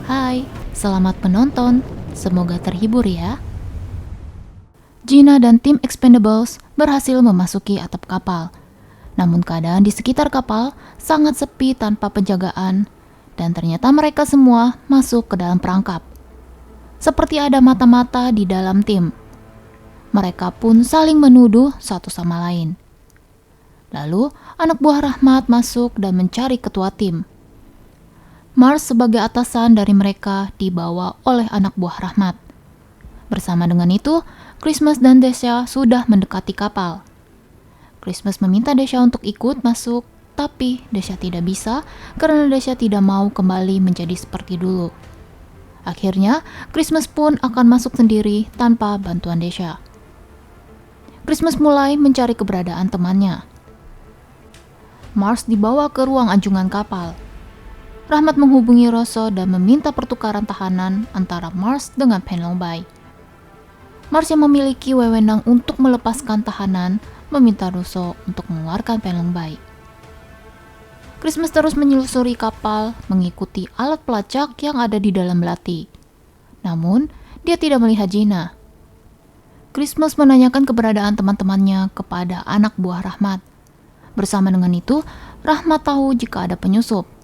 Hai, selamat menonton. Semoga terhibur ya. Gina dan tim Expendables berhasil memasuki atap kapal. Namun keadaan di sekitar kapal sangat sepi tanpa penjagaan dan ternyata mereka semua masuk ke dalam perangkap. Seperti ada mata-mata di dalam tim. Mereka pun saling menuduh satu sama lain. Lalu anak buah Rahmat masuk dan mencari ketua tim. Mars sebagai atasan dari mereka dibawa oleh anak buah Rahmat. Bersama dengan itu, Christmas dan Desha sudah mendekati kapal. Christmas meminta Desha untuk ikut masuk, tapi Desha tidak bisa karena Desha tidak mau kembali menjadi seperti dulu. Akhirnya, Christmas pun akan masuk sendiri tanpa bantuan Desha. Christmas mulai mencari keberadaan temannya. Mars dibawa ke ruang anjungan kapal. Rahmat menghubungi Rosso dan meminta pertukaran tahanan antara Mars dengan Pen Long Bai. Mars yang memiliki wewenang untuk melepaskan tahanan meminta Rosso untuk mengeluarkan Pen Long Bai. Christmas terus menyelusuri kapal mengikuti alat pelacak yang ada di dalam belati. Namun, dia tidak melihat Gina. Christmas menanyakan keberadaan teman-temannya kepada anak buah Rahmat. Bersama dengan itu, Rahmat tahu jika ada penyusup.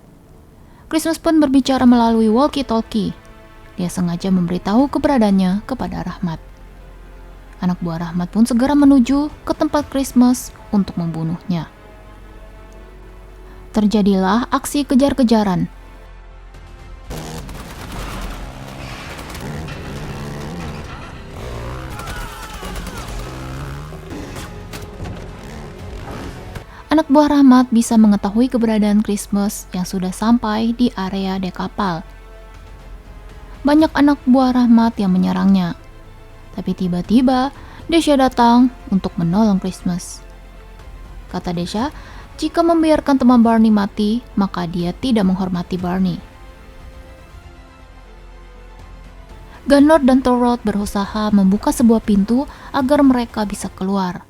Christmas pun berbicara melalui walkie-talkie. Dia sengaja memberitahu keberadaannya kepada Rahmat. Anak buah Rahmat pun segera menuju ke tempat Christmas untuk membunuhnya. Terjadilah aksi kejar-kejaran. Anak buah Rahmat bisa mengetahui keberadaan Christmas yang sudah sampai di area dek kapal. Banyak anak buah Rahmat yang menyerangnya. Tapi tiba-tiba Desha datang untuk menolong Christmas. Kata Desha, jika membiarkan teman Barney mati, maka dia tidak menghormati Barney. Gunlord dan Thorold berusaha membuka sebuah pintu agar mereka bisa keluar.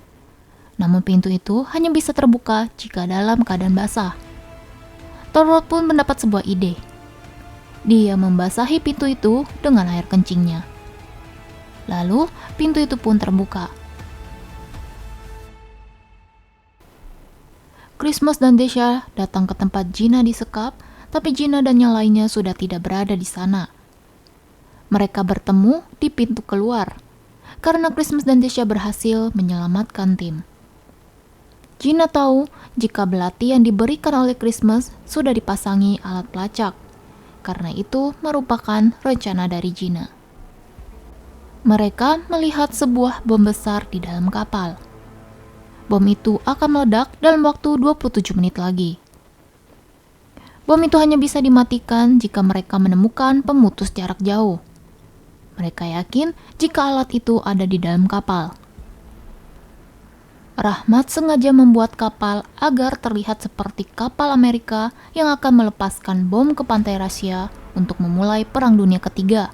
Namun pintu itu hanya bisa terbuka jika dalam keadaan basah. Thorold pun mendapat sebuah ide. Dia membasahi pintu itu dengan air kencingnya. Lalu pintu itu pun terbuka. Christmas dan Desha datang ke tempat Gina disekap, tapi Gina dan yang lainnya sudah tidak berada di sana. Mereka bertemu di pintu keluar, karena Christmas dan Desha berhasil menyelamatkan tim. Gina tahu jika belati yang diberikan oleh Christmas sudah dipasangi alat pelacak, karena itu merupakan rencana dari Gina. Mereka melihat sebuah bom besar di dalam kapal. Bom itu akan meledak dalam waktu 27 menit lagi. Bom itu hanya bisa dimatikan jika mereka menemukan pemutus jarak jauh. Mereka yakin jika alat itu ada di dalam kapal. Rahmat sengaja membuat kapal agar terlihat seperti kapal Amerika yang akan melepaskan bom ke pantai Rusia untuk memulai Perang Dunia Ketiga.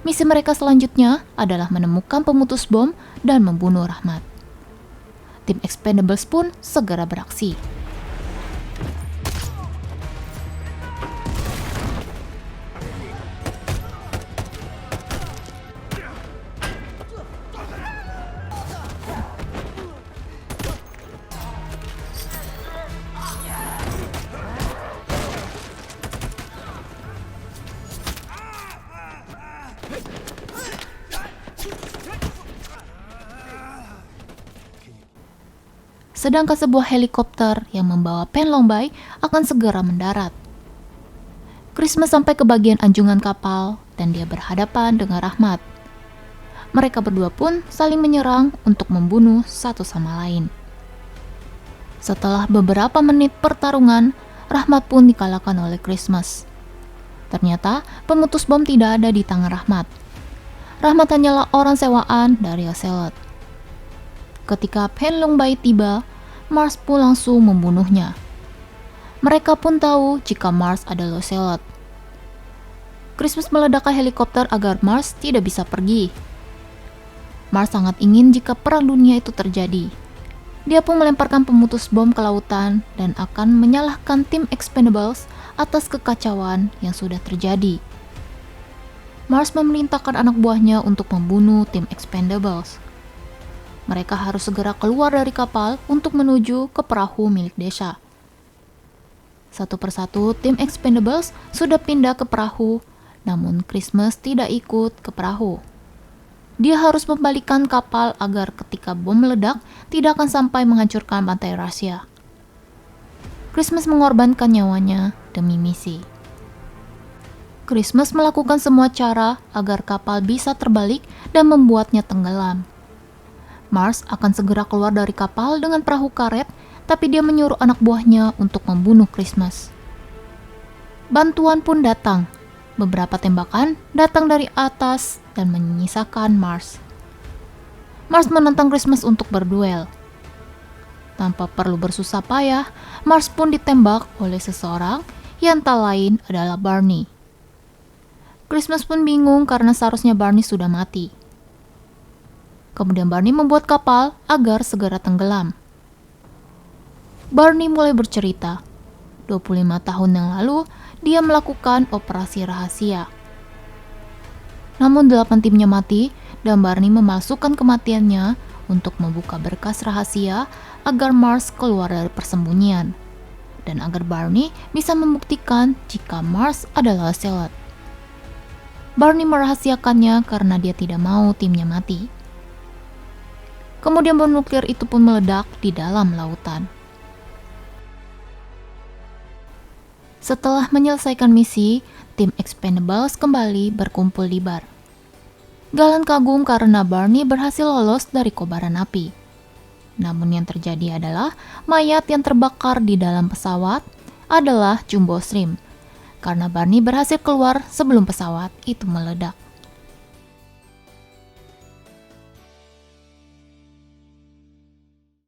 Misi mereka selanjutnya adalah menemukan pemutus bom dan membunuh Rahmat. Tim Expendables pun segera beraksi. Sedangkan sebuah helikopter yang membawa Pen Long Bai akan segera mendarat. Christmas sampai ke bagian anjungan kapal dan dia berhadapan dengan Rahmat. Mereka berdua pun saling menyerang untuk membunuh satu sama lain. Setelah beberapa menit pertarungan, Rahmat pun dikalahkan oleh Christmas. Ternyata pemutus bom tidak ada di tangan Rahmat. Rahmat hanyalah orang sewaan dari Ocelot. Ketika Pen Long Bai tiba, Mars pun langsung membunuhnya. Mereka pun tahu jika Mars adalah Ocelot. Christmas meledakkan helikopter agar Mars tidak bisa pergi. Mars sangat ingin jika perang dunia itu terjadi. Dia pun melemparkan pemutus bom ke lautan dan akan menyalahkan tim Expendables atas kekacauan yang sudah terjadi. Mars memerintahkan anak buahnya untuk membunuh tim Expendables. Mereka harus segera keluar dari kapal untuk menuju ke perahu milik desa. Satu persatu tim Expendables sudah pindah ke perahu, namun Christmas tidak ikut ke perahu. Dia harus membalikkan kapal agar ketika bom meledak tidak akan sampai menghancurkan pantai Rusia. Christmas mengorbankan nyawanya demi misi. Christmas melakukan semua cara agar kapal bisa terbalik dan membuatnya tenggelam. Mars akan segera keluar dari kapal dengan perahu karet, tapi dia menyuruh anak buahnya untuk membunuh Christmas. Bantuan pun datang. Beberapa tembakan datang dari atas dan menyisakan Mars. Mars menantang Christmas untuk berduel. Tanpa perlu bersusah payah, Mars pun ditembak oleh seseorang yang tak lain adalah Barney. Christmas pun bingung karena seharusnya Barney sudah mati. Kemudian Barney membuat kapal agar segera tenggelam. Barney mulai bercerita. 25 tahun yang lalu, dia melakukan operasi rahasia. Namun 8 timnya mati dan Barney memalsukan kematiannya untuk membuka berkas rahasia agar Mars keluar dari persembunyian dan agar Barney bisa membuktikan jika Mars adalah Selot. Barney merahasiakannya karena dia tidak mau timnya mati. Kemudian bom nuklir itu pun meledak di dalam lautan. Setelah menyelesaikan misi, tim Expendables kembali berkumpul di bar. Galen kagum karena Barney berhasil lolos dari kobaran api. Namun yang terjadi adalah mayat yang terbakar di dalam pesawat adalah Jumbo Shrimp, karena Barney berhasil keluar sebelum pesawat itu meledak.